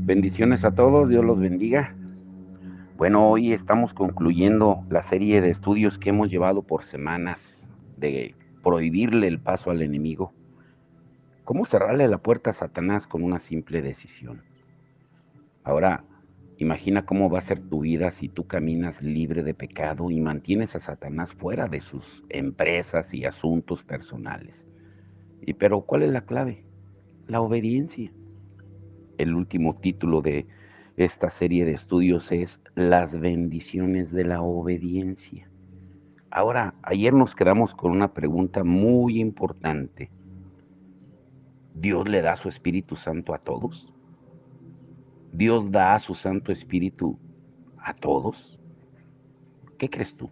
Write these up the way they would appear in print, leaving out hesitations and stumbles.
Bendiciones a todos, Dios los bendiga. Bueno, hoy estamos concluyendo la serie de estudios que hemos llevado por semanas de prohibirle el paso al enemigo. ¿Cómo cerrarle la puerta a Satanás con una simple decisión? Ahora, imagina cómo va a ser tu vida si tú caminas libre de pecado y mantienes a Satanás fuera de sus empresas y asuntos personales. Pero ¿cuál es la clave? La obediencia. El último título de esta serie de estudios es Las bendiciones de la obediencia. Ahora, ayer nos quedamos con una pregunta muy importante. ¿Dios le da su Espíritu Santo a todos? ¿Dios da su Santo Espíritu a todos? ¿Qué crees tú?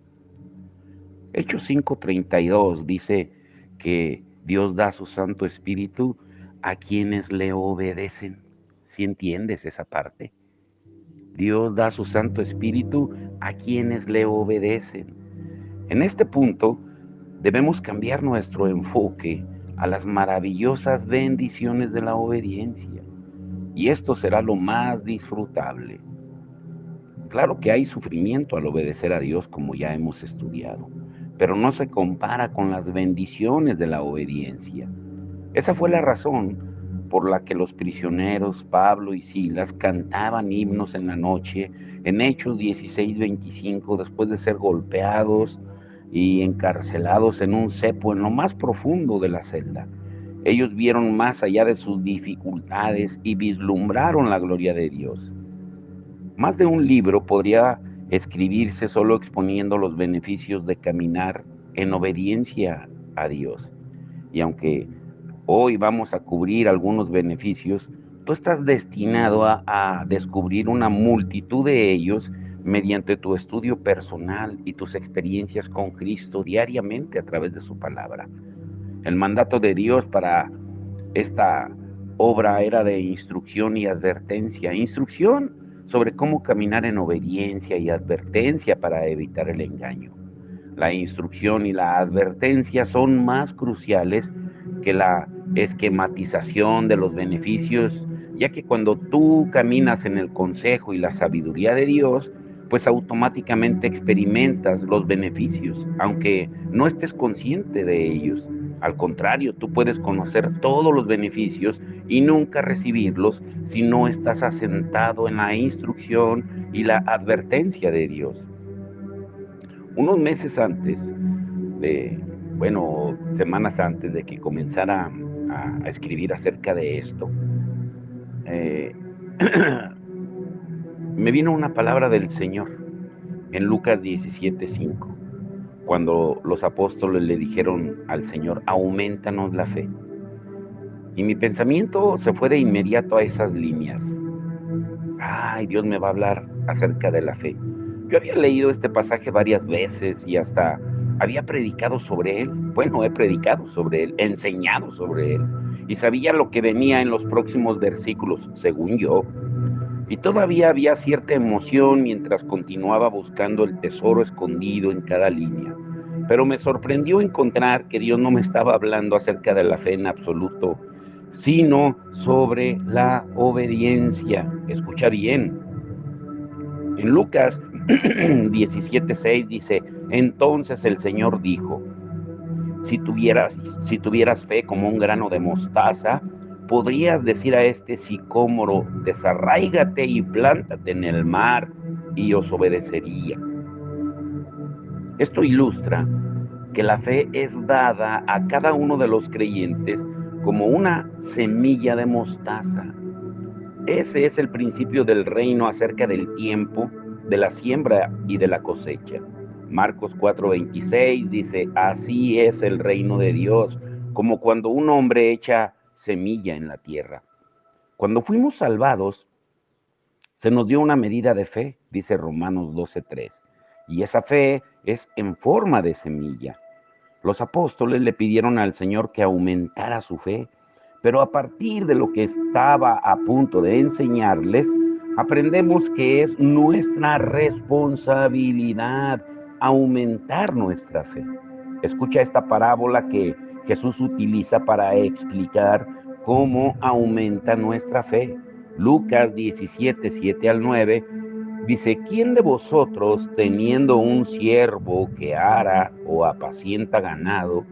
Hechos 5:32 dice que Dios da su Santo Espíritu a quienes le obedecen. ¿Sí entiendes esa parte? Dios da su Santo Espíritu a quienes le obedecen. En este punto, debemos cambiar nuestro enfoque a las maravillosas bendiciones de la obediencia. Y esto será lo más disfrutable. Claro que hay sufrimiento al obedecer a Dios, como ya hemos estudiado, pero no se compara con las bendiciones de la obediencia. Esa fue la razón por la que los prisioneros Pablo y Silas cantaban himnos en la noche en Hechos 16:25, después de ser golpeados y encarcelados en un cepo en lo más profundo de la celda. Ellos vieron más allá de sus dificultades y vislumbraron la gloria de Dios. Más de un libro podría escribirse solo exponiendo los beneficios de caminar en obediencia a Dios. Y aunque hoy vamos a cubrir algunos beneficios, tú estás destinado a descubrir una multitud de ellos mediante tu estudio personal y tus experiencias con Cristo diariamente a través de su palabra. El mandato de Dios para esta obra era de instrucción y advertencia. Instrucción sobre cómo caminar en obediencia y advertencia para evitar el engaño. La instrucción y la advertencia son más cruciales que la esquematización de los beneficios, ya que cuando tú caminas en el consejo y la sabiduría de Dios, pues automáticamente experimentas los beneficios, aunque no estés consciente de ellos. Al contrario, tú puedes conocer todos los beneficios y nunca recibirlos si no estás asentado en la instrucción y la advertencia de Dios. Unos meses antes semanas antes de que comenzara a escribir acerca de esto, eh, me vino una palabra del Señor en Lucas 17:5, cuando los apóstoles le dijeron al Señor, aumentanos la fe. Y mi pensamiento se fue de inmediato a esas líneas. Ay, Dios me va a hablar acerca de la fe. Yo había leído este pasaje varias veces y hasta había predicado sobre él. Bueno, he predicado sobre él, he enseñado sobre él. Y sabía lo que venía en los próximos versículos, según yo. Y todavía había cierta emoción mientras continuaba buscando el tesoro escondido en cada línea. Pero me sorprendió encontrar que Dios no me estaba hablando acerca de la fe en absoluto, sino sobre la obediencia. Escucha bien. En Lucas 17:6 dice, entonces el Señor dijo, si tuvieras fe como un grano de mostaza, podrías decir a este sicómoro, desarráigate y plántate en el mar, y os obedecería. Esto ilustra que la fe es dada a cada uno de los creyentes como una semilla de mostaza. Ese es el principio del reino acerca del tiempo, de la siembra y de la cosecha. Marcos 4:26 dice, así es el reino de Dios, como cuando un hombre echa semilla en la tierra. Cuando fuimos salvados, se nos dio una medida de fe, dice Romanos 12:3, y esa fe es en forma de semilla. Los apóstoles le pidieron al Señor que aumentara su fe, pero a partir de lo que estaba a punto de enseñarles, aprendemos que es nuestra responsabilidad aumentar nuestra fe. Escucha esta parábola que Jesús utiliza para explicar cómo aumenta nuestra fe. Lucas 17, 7 al 9, dice, ¿quién de vosotros, teniendo un siervo que ara o apacienta ganado,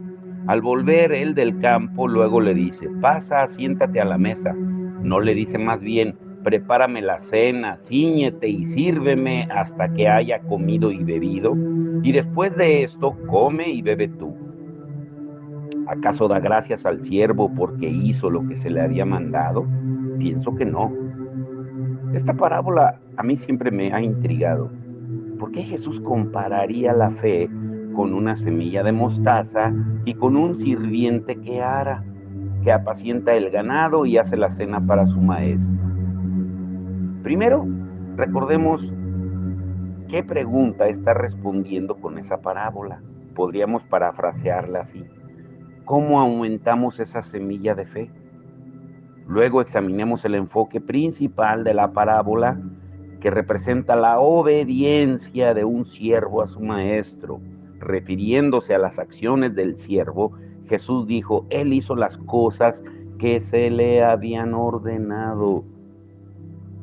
al volver él del campo, luego le dice, pasa, siéntate a la mesa? No le dice más bien, prepárame la cena, cíñete y sírveme hasta que haya comido y bebido, y después de esto come y bebe tú. ¿Acaso da gracias al siervo porque hizo lo que se le había mandado? Pienso que no. Esta parábola a mí siempre me ha intrigado. ¿Por qué Jesús compararía la fe con una semilla de mostaza y con un sirviente que ara, que apacienta el ganado y hace la cena para su maestro? Primero, recordemos qué pregunta está respondiendo con esa parábola. Podríamos parafrasearla así. ¿Cómo aumentamos esa semilla de fe? Luego examinemos el enfoque principal de la parábola, que representa la obediencia de un siervo a su maestro. Refiriéndose a las acciones del siervo, Jesús dijo, él hizo las cosas que se le habían ordenado.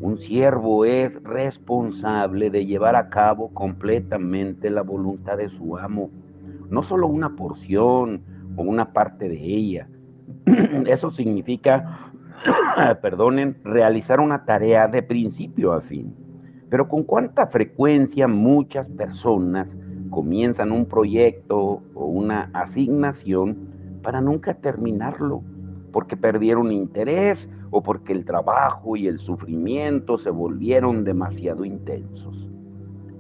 Un siervo es responsable de llevar a cabo completamente la voluntad de su amo, no solo una porción o una parte de ella. Eso significa, perdonen, realizar una tarea de principio a fin. Pero con cuánta frecuencia muchas personas comienzan un proyecto o una asignación para nunca terminarlo, porque perdieron interés o porque el trabajo y el sufrimiento se volvieron demasiado intensos.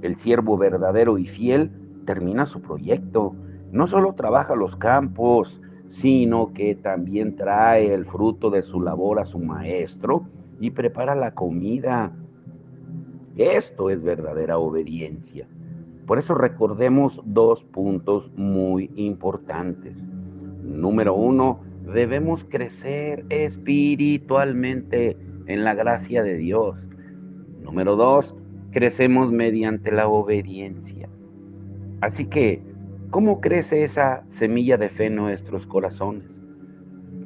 El siervo verdadero y fiel termina su proyecto. No solo trabaja los campos, sino que también trae el fruto de su labor a su maestro y prepara la comida. Esto es verdadera obediencia. Por eso recordemos dos puntos muy importantes. Número uno, debemos crecer espiritualmente en la gracia de Dios. Número dos, crecemos mediante la obediencia. Así que, ¿cómo crece esa semilla de fe en nuestros corazones?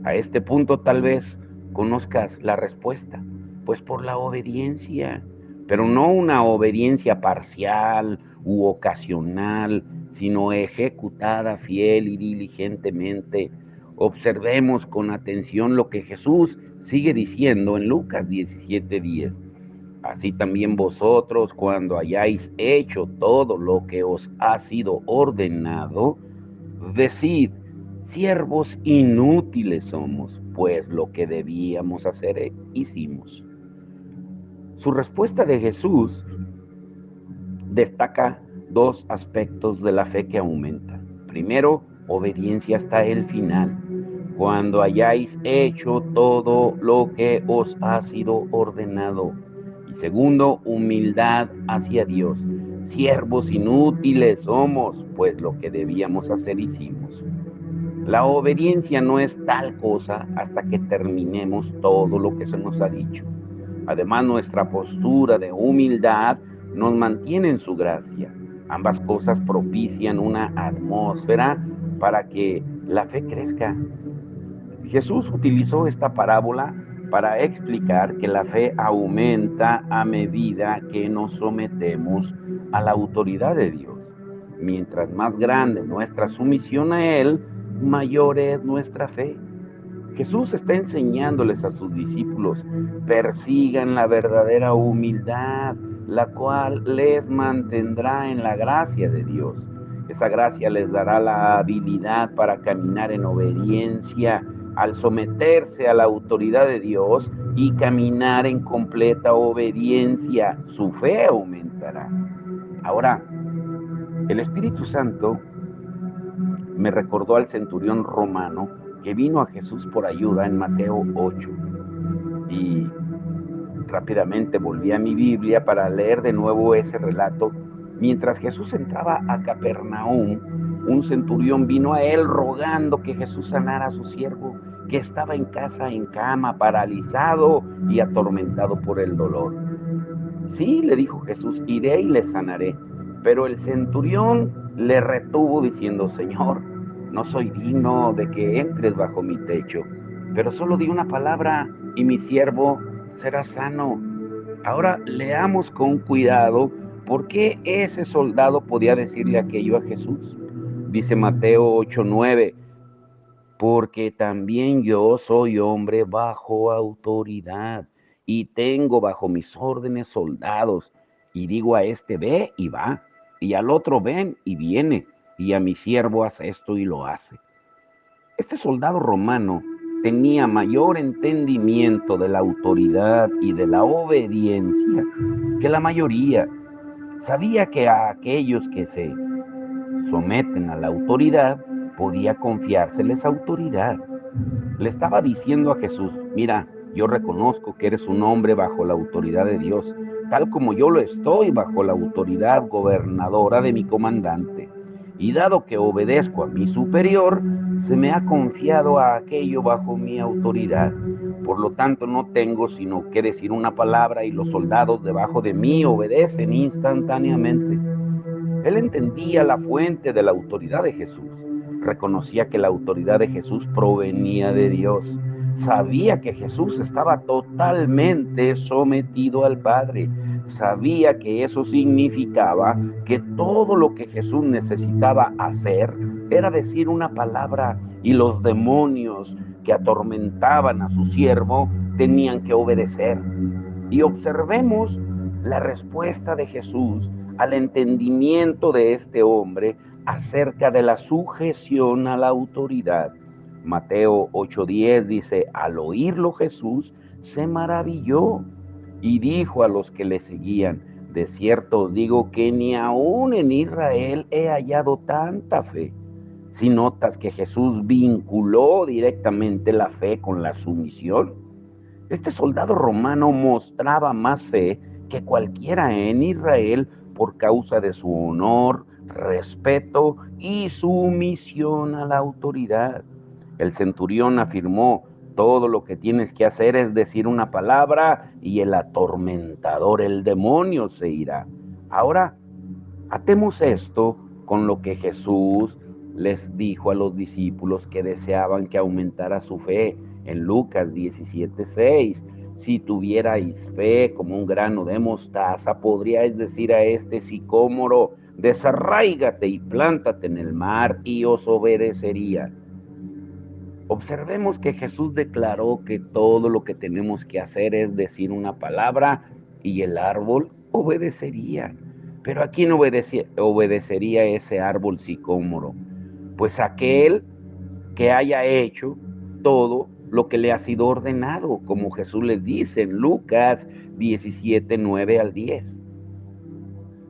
A este punto tal vez conozcas la respuesta, pues por la obediencia, pero no una obediencia parcial u ocasional, sino ejecutada fiel y diligentemente. Observemos con atención lo que Jesús sigue diciendo en Lucas 17:10. Así también vosotros, cuando hayáis hecho todo lo que os ha sido ordenado, decid, siervos inútiles somos, pues lo que debíamos hacer hicimos. Su respuesta de Jesús destaca dos aspectos de la fe que aumenta. Primero, obediencia hasta el final. Cuando hayáis hecho todo lo que os ha sido ordenado. Y segundo, humildad hacia Dios. Siervos inútiles somos, pues lo que debíamos hacer hicimos. La obediencia no es tal cosa hasta que terminemos todo lo que se nos ha dicho. Además, nuestra postura de humildad nos mantiene en su gracia. Ambas cosas propician una atmósfera para que la fe crezca. Jesús utilizó esta parábola para explicar que la fe aumenta a medida que nos sometemos a la autoridad de Dios. Mientras más grande nuestra sumisión a Él, mayor es nuestra fe. Jesús está enseñándoles a sus discípulos, persigan la verdadera humildad, la cual les mantendrá en la gracia de Dios. Esa gracia les dará la habilidad para caminar en obediencia al someterse a la autoridad de Dios y caminar en completa obediencia. Su fe aumentará. Ahora, el Espíritu Santo me recordó al centurión romano que vino a Jesús por ayuda en Mateo 8. Y rápidamente volví a mi Biblia para leer de nuevo ese relato. Mientras Jesús entraba a Capernaum, un centurión vino a él rogando que Jesús sanara a su siervo, que estaba en casa en cama, paralizado y atormentado por el dolor. Sí, le dijo Jesús, iré y le sanaré. Pero el centurión le retuvo diciendo, Señor, no soy digno de que entres bajo mi techo, pero solo di una palabra y mi siervo serás sano. Ahora leamos con cuidado por qué ese soldado podía decirle aquello a Jesús. Dice Mateo 8:9, porque también yo soy hombre bajo autoridad y tengo bajo mis órdenes soldados, y digo a este ve y va, y al otro ven y viene, y a mi siervo haz esto y lo hace. Este soldado romano tenía mayor entendimiento de la autoridad y de la obediencia que la mayoría. Sabía que a aquellos que se someten a la autoridad podía confiárseles autoridad. Le estaba diciendo a Jesús, mira, yo reconozco que eres un hombre bajo la autoridad de Dios, tal como yo lo estoy bajo la autoridad gobernadora de mi comandante. Y dado que obedezco a mi superior, se me ha confiado a aquello bajo mi autoridad. Por lo tanto, no tengo sino que decir una palabra y los soldados debajo de mí obedecen instantáneamente. Él entendía la fuente de la autoridad de Jesús. Reconocía que la autoridad de Jesús provenía de Dios. Sabía que Jesús estaba totalmente sometido al Padre. Sabía que eso significaba que todo lo que Jesús necesitaba hacer era decir una palabra, y los demonios que atormentaban a su siervo tenían que obedecer. Y observemos la respuesta de Jesús al entendimiento de este hombre acerca de la sujeción a la autoridad. Mateo 8:10 dice, al oírlo Jesús se maravilló y dijo a los que le seguían, de cierto os digo que ni aún en Israel he hallado tanta fe. Si notas que Jesús vinculó directamente la fe con la sumisión, este soldado romano mostraba más fe que cualquiera en Israel por causa de su honor, respeto y sumisión a la autoridad. El centurión afirmó, todo lo que tienes que hacer es decir una palabra y el atormentador, el demonio, se irá. Ahora, atemos esto con lo que Jesús les dijo a los discípulos que deseaban que aumentara su fe. En Lucas 17:6, si tuvierais fe como un grano de mostaza, podríais decir a este sicómoro, desarráigate y plántate en el mar, y os obedecería. Observemos que Jesús declaró que todo lo que tenemos que hacer es decir una palabra y el árbol obedecería. Pero ¿a quién obedecería ese árbol sicómoro? Pues aquel que haya hecho todo lo que le ha sido ordenado, como Jesús les dice en Lucas 17:9-10.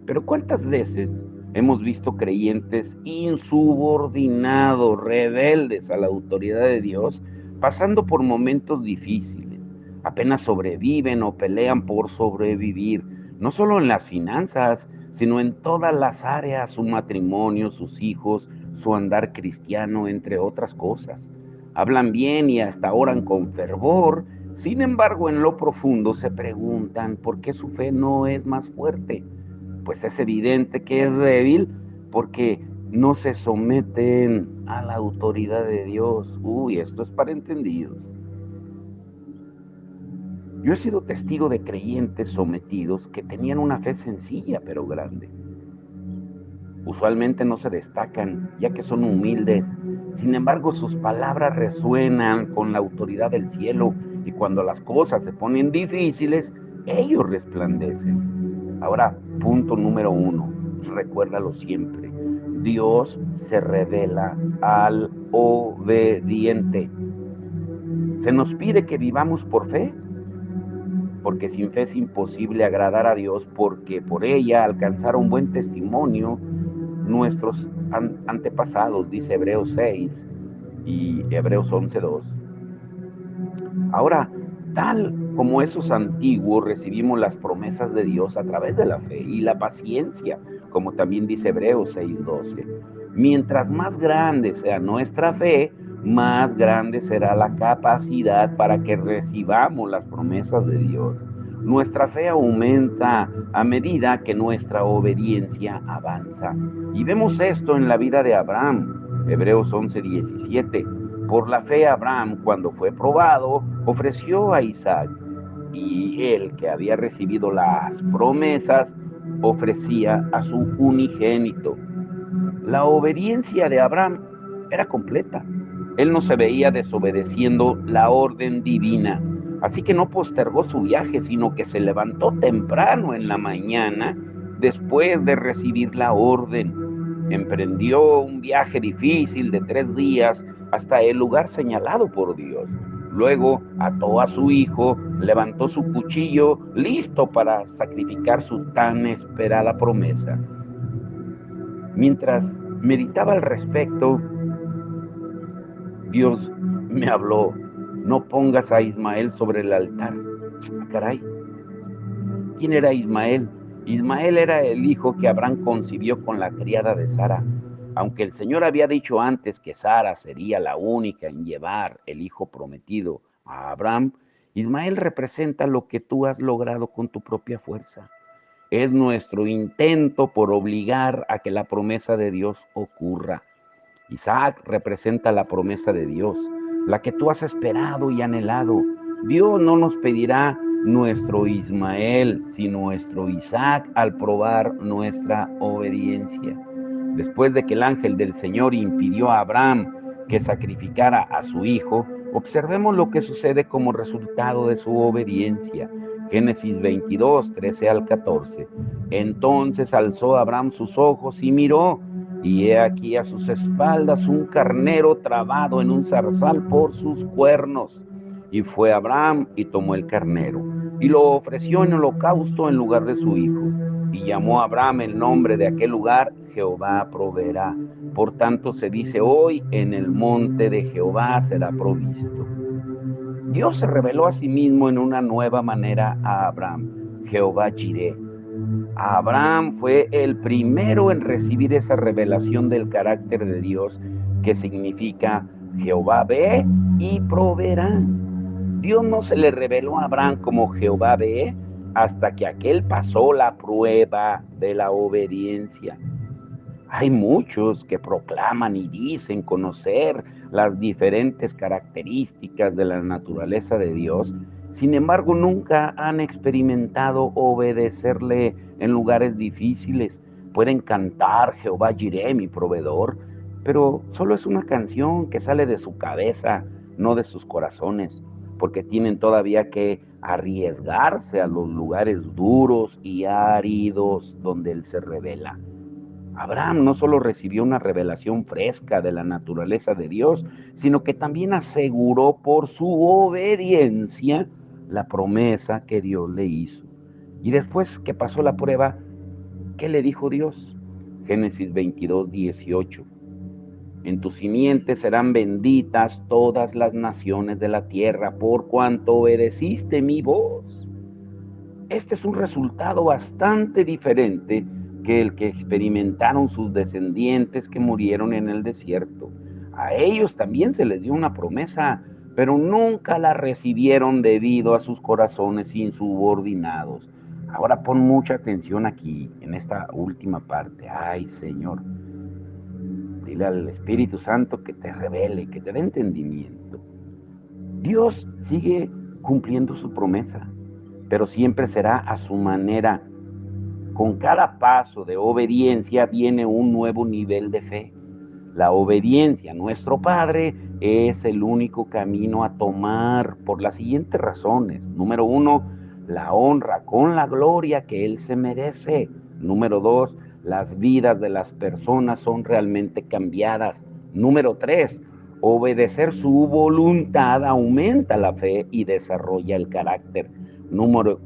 Pero ¿cuántas veces hemos visto creyentes insubordinados, rebeldes a la autoridad de Dios, pasando por momentos difíciles? Apenas sobreviven o pelean por sobrevivir, no solo en las finanzas, sino en todas las áreas, su matrimonio, sus hijos, su andar cristiano, entre otras cosas. Hablan bien y hasta oran con fervor, sin embargo, en lo profundo se preguntan por qué su fe no es más fuerte. Pues es evidente que es débil porque no se someten a la autoridad de Dios. Uy, esto es para entendidos. Yo he sido testigo de creyentes sometidos que tenían una fe sencilla pero grande. Usualmente no se destacan, ya que son humildes. Sin embargo, sus palabras resuenan con la autoridad del cielo, y cuando las cosas se ponen difíciles, ellos resplandecen. Ahora, punto número 1, recuérdalo siempre. Dios se revela al obediente. Se nos pide que vivamos por fe, porque sin fe es imposible agradar a Dios, porque por ella alcanzaron buen testimonio nuestros antepasados, dice Hebreos 6 y Hebreos 11:2. Ahora, tal como esos antiguos, recibimos las promesas de Dios a través de la fe y la paciencia, como también dice Hebreos 6:12. Mientras más grande sea nuestra fe, más grande será la capacidad para que recibamos las promesas de Dios. Nuestra fe aumenta a medida que nuestra obediencia avanza. Y vemos esto en la vida de Abraham, Hebreos 11:17. Por la fe Abraham, cuando fue probado, ofreció a Isaac. y el que había recibido las promesas ofrecía a su unigénito. La obediencia de Abraham era completa. Él no se veía desobedeciendo la orden divina, así que no postergó su viaje, sino que se levantó temprano en la mañana después de recibir la orden. Emprendió un viaje difícil de 3 días hasta el lugar señalado por Dios. Luego ató a su hijo, levantó su cuchillo, listo para sacrificar su tan esperada promesa. Mientras meditaba al respecto, Dios me habló: no pongas a Ismael sobre el altar. Caray, ¿quién era Ismael? Ismael era el hijo que Abraham concibió con la criada de Sara. Aunque el Señor había dicho antes que Sara sería la única en llevar el hijo prometido a Abraham, Ismael representa lo que tú has logrado con tu propia fuerza. Es nuestro intento por obligar a que la promesa de Dios ocurra. Isaac representa la promesa de Dios, la que tú has esperado y anhelado. Dios no nos pedirá nuestro Ismael, sino nuestro Isaac al probar nuestra obediencia. Después de que el ángel del Señor impidió a Abraham que sacrificara a su hijo, observemos lo que sucede como resultado de su obediencia. Génesis 22, 13 al 14. Entonces alzó Abraham sus ojos y miró, y he aquí a sus espaldas un carnero trabado en un zarzal por sus cuernos. Y fue Abraham y tomó el carnero, y lo ofreció en holocausto en lugar de su hijo. Y llamó a Abraham el nombre de aquel lugar: Jehová proveerá. Por tanto se dice hoy: en el monte de Jehová será provisto. Dios se reveló a sí mismo en una nueva manera a Abraham: Jehová Jireh. Abraham fue el primero en recibir esa revelación del carácter de Dios, que significa Jehová ve y proveerá. Dios no se le reveló a Abraham como Jehová ve hasta que aquel pasó la prueba de la obediencia. Hay muchos que proclaman y dicen conocer las diferentes características de la naturaleza de Dios. Sin embargo, nunca han experimentado obedecerle en lugares difíciles. Pueden cantar Jehová Jireh, mi proveedor, pero solo es una canción que sale de su cabeza, no de sus corazones, porque tienen todavía que arriesgarse a los lugares duros y áridos donde Él se revela. Abraham no solo recibió una revelación fresca de la naturaleza de Dios, sino que también aseguró por su obediencia la promesa que Dios le hizo. Y después que pasó la prueba, ¿qué le dijo Dios? Génesis 22, 18. En tu simiente serán benditas todas las naciones de la tierra, por cuanto obedeciste mi voz. Este es un resultado bastante diferente que el que experimentaron sus descendientes que murieron en el desierto. A ellos también se les dio una promesa, pero nunca la recibieron debido a sus corazones insubordinados. Ahora pon mucha atención aquí, en esta última parte. Ay, Señor, dile al Espíritu Santo que te revele, que te dé entendimiento. Dios sigue cumpliendo su promesa, pero siempre será a su manera. Con cada paso de obediencia viene un nuevo nivel de fe. La obediencia a nuestro Padre es el único camino a tomar por las siguientes razones. Número 1, la honra con la gloria que Él se merece. Número 2, las vidas de las personas son realmente cambiadas. Número 3, obedecer su voluntad aumenta la fe y desarrolla el carácter. Número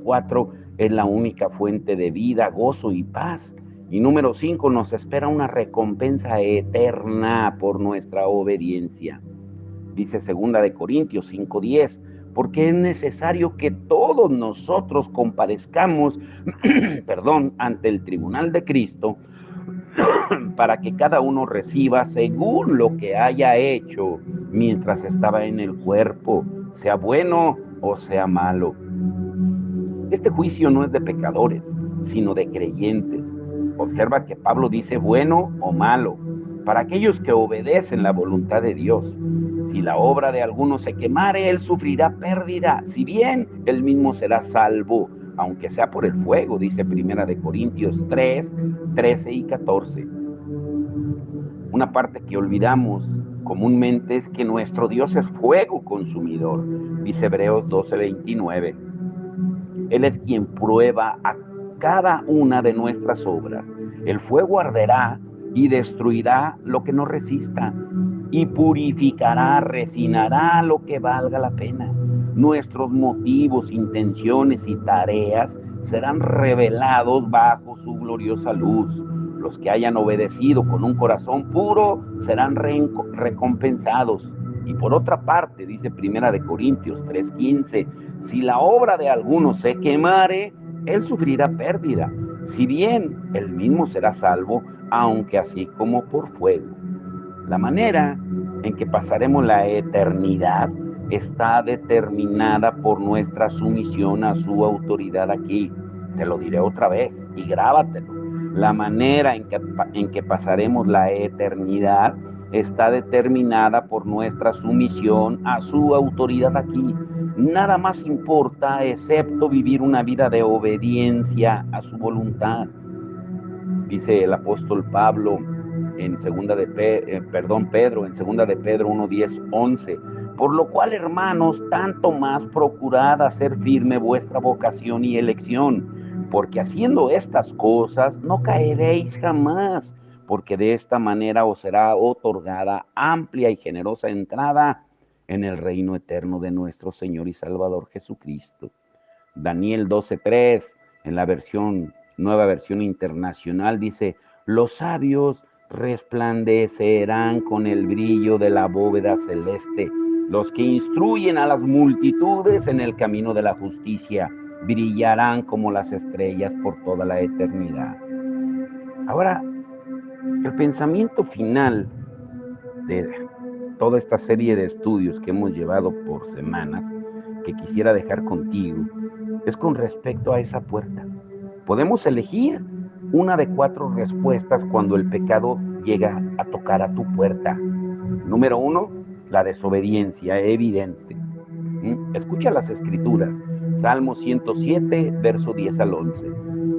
4, es la única fuente de vida, gozo y paz. Y número 5, nos espera una recompensa eterna por nuestra obediencia. Dice 2 Corintios 5:10, porque es necesario que todos nosotros comparezcamos ante el tribunal de Cristo, para que cada uno reciba según lo que haya hecho mientras estaba en el cuerpo, sea bueno o sea malo. Este juicio no es de pecadores, sino de creyentes. Observa que Pablo dice bueno o malo, para aquellos que obedecen la voluntad de Dios. Si la obra de alguno se quemare, él sufrirá pérdida, si bien él mismo será salvo, aunque sea por el fuego, dice Primera de Corintios 3, 13 y 14. Una parte que olvidamos comúnmente es que nuestro Dios es fuego consumidor, dice Hebreos 12, 29. Él es quien prueba a cada una de nuestras obras. El fuego arderá y destruirá lo que no resista, y purificará, refinará lo que valga la pena. Nuestros motivos, intenciones y tareas serán revelados bajo su gloriosa luz. Los que hayan obedecido con un corazón puro serán recompensados. Y por otra parte, dice Primera de Corintios 3:15, si la obra de alguno se quemare, él sufrirá pérdida, si bien él mismo será salvo, aunque así como por fuego. La manera en que pasaremos la eternidad está determinada por nuestra sumisión a su autoridad aquí. Te lo diré otra vez y grábatelo. La manera en que pasaremos la eternidad está determinada por nuestra sumisión a su autoridad aquí. Nada más importa excepto vivir una vida de obediencia a su voluntad. Dice el apóstol Pablo en Pedro en segunda de Pedro 1:10, 11. Por lo cual, hermanos, tanto más procurad hacer firme vuestra vocación y elección, porque haciendo estas cosas no caeréis jamás, porque de esta manera os será otorgada amplia y generosa entrada en el reino eterno de nuestro Señor y Salvador Jesucristo. Daniel 12:3, en la nueva versión internacional, dice: los sabios resplandecerán con el brillo de la bóveda celeste. Los que instruyen a las multitudes en el camino de la justicia brillarán como las estrellas por toda la eternidad. Ahora, el pensamiento final de toda esta serie de estudios que hemos llevado por semanas, que quisiera dejar contigo, es con respecto a esa puerta. Podemos elegir una de 4 respuestas cuando el pecado llega a tocar a tu puerta. Número 1, la desobediencia evidente. Escucha las escrituras. Salmo 107, verso 10 al 11.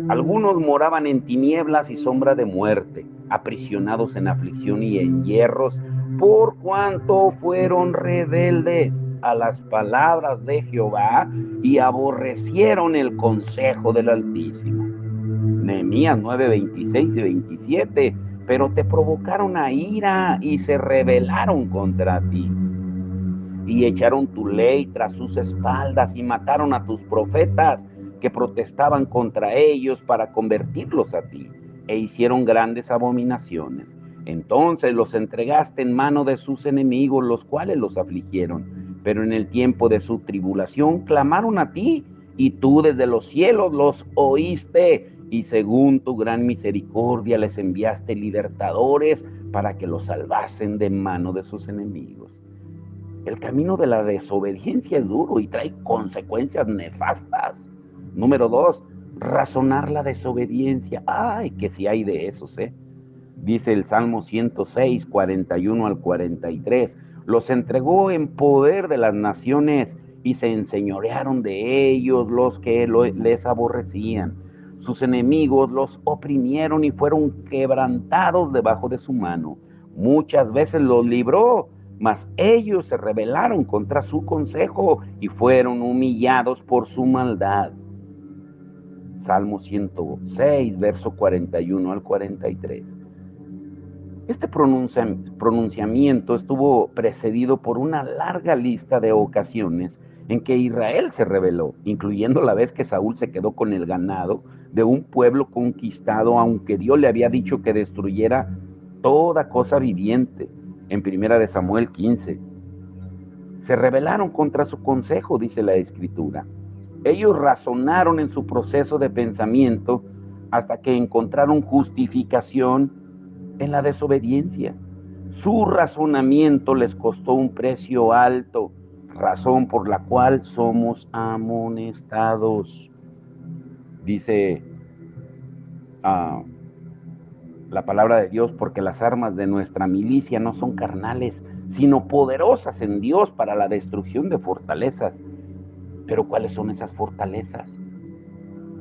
Algunos moraban en tinieblas y sombra de muerte, aprisionados en aflicción y en hierros, por cuanto fueron rebeldes a las palabras de Jehová y aborrecieron el consejo del Altísimo. Nehemías 9, 26 y 27. Pero te provocaron a ira y se rebelaron contra ti, y echaron tu ley tras sus espaldas y mataron a tus profetas que protestaban contra ellos para convertirlos a ti, e hicieron grandes abominaciones. Entonces los entregaste en mano de sus enemigos, los cuales los afligieron. Pero en el tiempo de su tribulación clamaron a ti, y tú desde los cielos los oíste, y según tu gran misericordia les enviaste libertadores para que los salvasen de mano de sus enemigos. El camino de la desobediencia es duro y trae consecuencias nefastas. Número 2, razonar la desobediencia. Ay, que si hay de esos, Dice el Salmo 106, 41 al 43. Los entregó en poder de las naciones y se enseñorearon de ellos los que les aborrecían. Sus enemigos los oprimieron y fueron quebrantados debajo de su mano. Muchas veces los libró, mas ellos se rebelaron contra su consejo y fueron humillados por su maldad. Salmo 106, verso 41 al 43. Este pronunciamiento estuvo precedido por una larga lista de ocasiones en que Israel se rebeló, incluyendo la vez que Saúl se quedó con el ganado de un pueblo conquistado, aunque Dios le había dicho que destruyera toda cosa viviente, en 1 Samuel 15. Se rebelaron contra su consejo, dice la Escritura. Ellos razonaron en su proceso de pensamiento hasta que encontraron justificación en la desobediencia. Su razonamiento les costó un precio alto, razón por la cual somos amonestados. Dice la palabra de Dios, porque las armas de nuestra milicia no son carnales, sino poderosas en Dios para la destrucción de fortalezas. Pero ¿cuáles son esas fortalezas?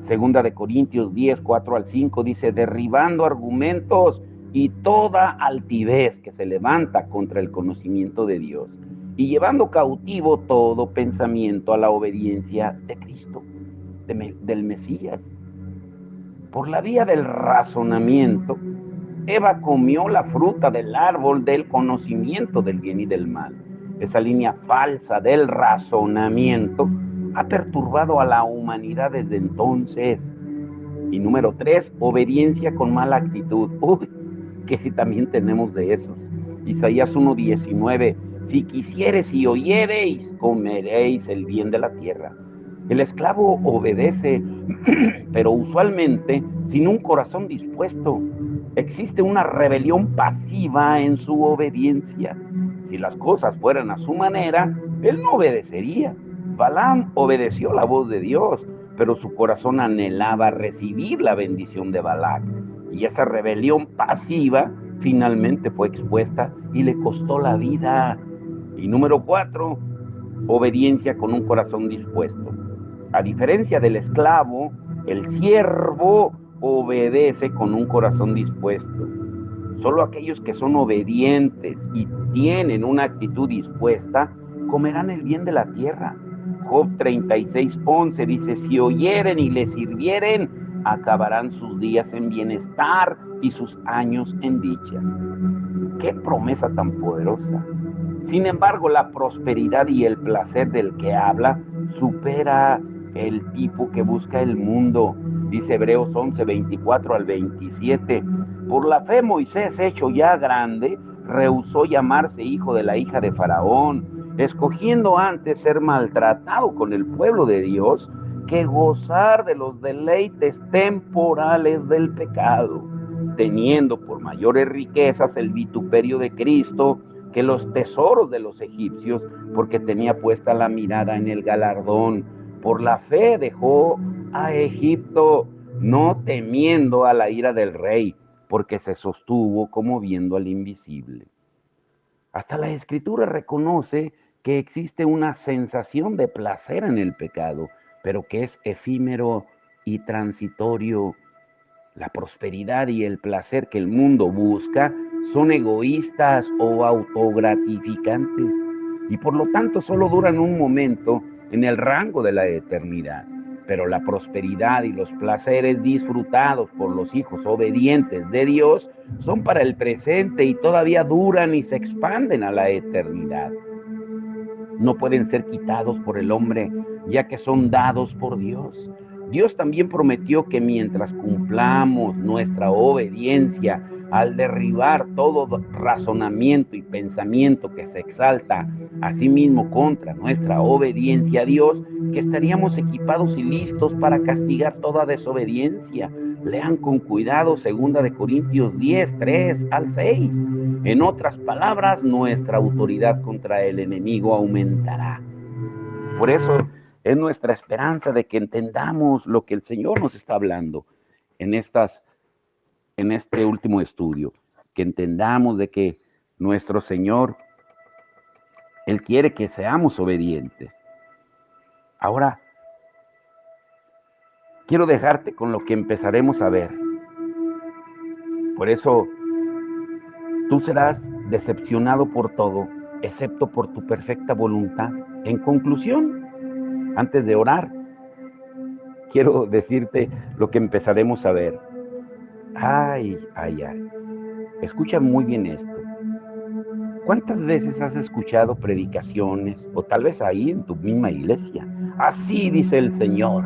Segunda de Corintios 10, 4 al 5 dice, derribando argumentos y toda altivez que se levanta contra el conocimiento de Dios, y llevando cautivo todo pensamiento a la obediencia de Cristo, del Mesías. Por la vía del razonamiento, Eva comió la fruta del árbol del conocimiento del bien y del mal. Esa línea falsa del razonamiento ha perturbado a la humanidad desde entonces. Y número 3, obediencia con mala actitud. Uy, que sí también tenemos de esos. Isaías 1:19, si quisiereis y oyereis, comeréis el bien de la tierra. El esclavo obedece, pero usualmente sin un corazón dispuesto. Existe una rebelión pasiva en su obediencia. Si las cosas fueran a su manera, él no obedecería. Balaam obedeció la voz de Dios, pero su corazón anhelaba recibir la bendición de Balac. Y esa rebelión pasiva finalmente fue expuesta y le costó la vida. Y número 4, obediencia con un corazón dispuesto. A diferencia del esclavo, el siervo obedece con un corazón dispuesto. Solo aquellos que son obedientes y tienen una actitud dispuesta comerán el bien de la tierra. Job 36:11 dice, si oyeren y les sirvieren, acabarán sus días en bienestar y sus años en dicha. ¡Qué promesa tan poderosa! Sin embargo, la prosperidad y el placer del que habla supera el tipo que busca el mundo. Dice Hebreos 11, 24 al 27. Por la fe Moisés, hecho ya grande, rehusó llamarse hijo de la hija de Faraón, escogiendo antes ser maltratado con el pueblo de Dios que gozar de los deleites temporales del pecado, teniendo por mayores riquezas el vituperio de Cristo que los tesoros de los egipcios, porque tenía puesta la mirada en el galardón. Por la fe dejó a Egipto, no temiendo a la ira del rey, porque se sostuvo como viendo al invisible. Hasta la Escritura reconoce que existe una sensación de placer en el pecado, pero que es efímero y transitorio. La prosperidad y el placer que el mundo busca son egoístas o autogratificantes y por lo tanto solo duran un momento en el rango de la eternidad. Pero la prosperidad y los placeres disfrutados por los hijos obedientes de Dios son para el presente y todavía duran y se expanden a la eternidad. No pueden ser quitados por el hombre, ya que son dados por Dios. Dios también prometió que mientras cumplamos nuestra obediencia al derribar todo razonamiento y pensamiento que se exalta a sí mismo contra nuestra obediencia a Dios, que estaríamos equipados y listos para castigar toda desobediencia. Lean con cuidado 2 Corintios 10, 3 al 6. En otras palabras, nuestra autoridad contra el enemigo aumentará. Por eso es nuestra esperanza de que entendamos lo que el Señor nos está hablando en este último estudio, que entendamos de que nuestro Señor, Él quiere que seamos obedientes. Ahora, quiero dejarte con lo que empezaremos a ver. Por eso, tú serás decepcionado por todo, excepto por tu perfecta voluntad. En conclusión, antes de orar, quiero decirte lo que empezaremos a ver. Ay, ay, ay. Escucha muy bien esto. ¿Cuántas veces has escuchado predicaciones, o tal vez ahí en tu misma iglesia? Así dice el Señor,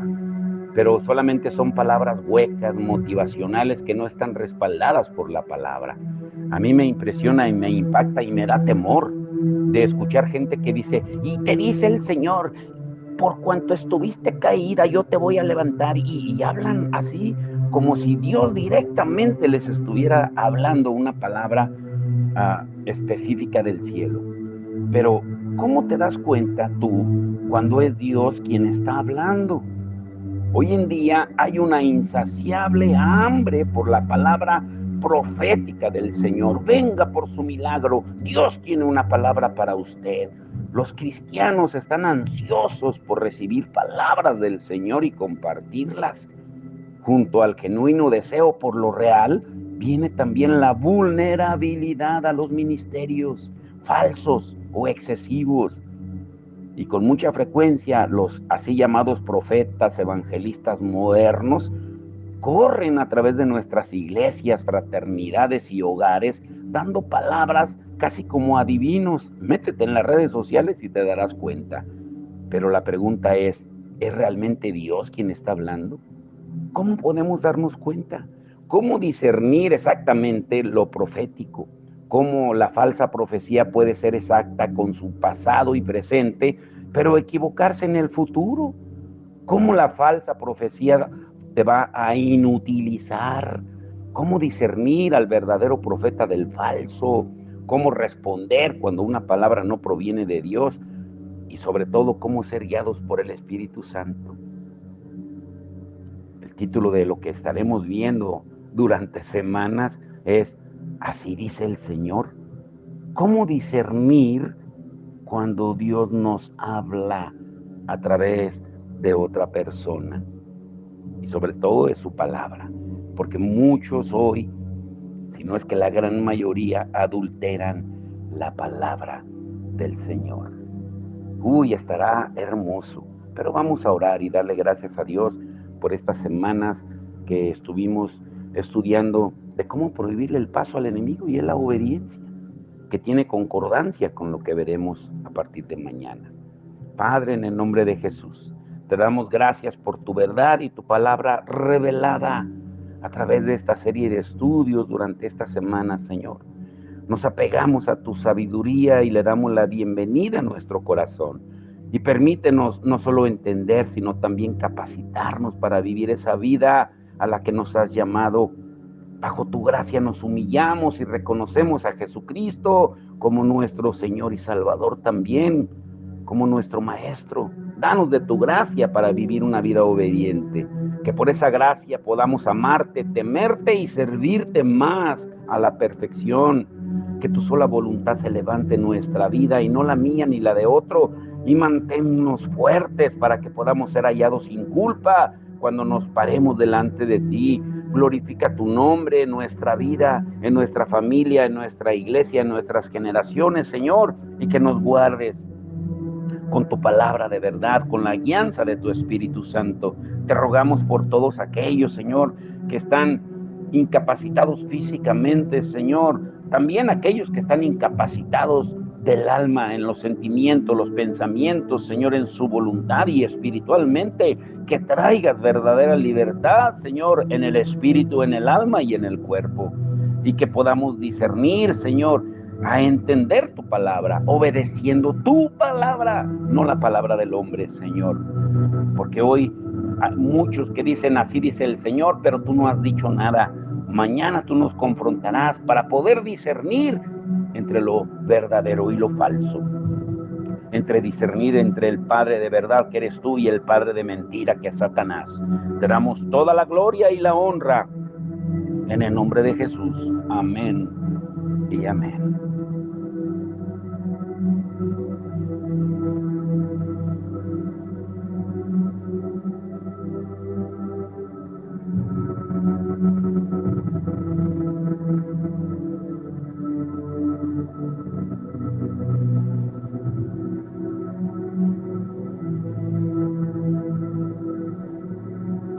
pero solamente son palabras huecas, motivacionales, que no están respaldadas por la palabra. A mí me impresiona y me impacta y me da temor de escuchar gente que dice, y te dice el Señor, por cuanto estuviste caída, yo te voy a levantar, y hablan así, como si Dios directamente les estuviera hablando una palabra específica del cielo. Pero, ¿cómo te das cuenta tú cuando es Dios quien está hablando? Hoy en día hay una insaciable hambre por la palabra profética del Señor. Venga por su milagro. Dios tiene una palabra para usted. Los cristianos están ansiosos por recibir palabras del Señor y compartirlas. Junto al genuino deseo por lo real, viene también la vulnerabilidad a los ministerios falsos o excesivos. Y con mucha frecuencia los así llamados profetas, evangelistas modernos, corren a través de nuestras iglesias, fraternidades y hogares, dando palabras casi como adivinos. Métete en las redes sociales y te darás cuenta. Pero la pregunta ¿es realmente Dios quien está hablando? ¿Cómo podemos darnos cuenta? ¿Cómo discernir exactamente lo profético? ¿Cómo la falsa profecía puede ser exacta con su pasado y presente, pero equivocarse en el futuro? ¿Cómo la falsa profecía te va a inutilizar? ¿Cómo discernir al verdadero profeta del falso? ¿Cómo responder cuando una palabra no proviene de Dios? Y sobre todo, ¿cómo ser guiados por el Espíritu Santo? El título de lo que estaremos viendo durante semanas es Así dice el Señor. ¿Cómo discernir cuando Dios nos habla a través de otra persona? Y sobre todo de su palabra. Porque muchos hoy, si no es que la gran mayoría, adulteran la palabra del Señor. Uy, estará hermoso. Pero vamos a orar y darle gracias a Dios por estas semanas que estuvimos estudiando de cómo prohibirle el paso al enemigo y es la obediencia, que tiene concordancia con lo que veremos a partir de mañana. Padre, en el nombre de Jesús, te damos gracias por tu verdad y tu palabra revelada a través de esta serie de estudios durante esta semana, Señor. Nos apegamos a tu sabiduría y le damos la bienvenida a nuestro corazón. Y permítenos no solo entender, sino también capacitarnos para vivir esa vida a la que nos has llamado. Bajo tu gracia nos humillamos y reconocemos a Jesucristo como nuestro Señor y Salvador también, como nuestro Maestro. Danos de tu gracia para vivir una vida obediente. Que por esa gracia podamos amarte, temerte y servirte más a la perfección. Que tu sola voluntad se levante en nuestra vida y no la mía ni la de otro. Y manténnos fuertes para que podamos ser hallados sin culpa cuando nos paremos delante de ti. Glorifica tu nombre en nuestra vida, en nuestra familia, en nuestra iglesia, en nuestras generaciones, Señor, y que nos guardes con tu palabra de verdad, con la guianza de tu Espíritu Santo. Te rogamos por todos aquellos, Señor, que están incapacitados físicamente, Señor, también aquellos que están incapacitados del alma, en los sentimientos, los pensamientos, Señor, en su voluntad y espiritualmente, que traigas verdadera libertad, Señor, en el espíritu, en el alma y en el cuerpo, y que podamos discernir, Señor, a entender tu palabra, obedeciendo tu palabra, no la palabra del hombre, Señor. Porque hoy hay muchos que dicen, así dice el Señor, pero tú no has dicho nada. Mañana tú nos confrontarás para poder discernir entre lo verdadero y lo falso. Entre discernir entre el Padre de verdad que eres tú y el Padre de mentira que es Satanás. Te damos toda la gloria y la honra en el nombre de Jesús. Amén y amén.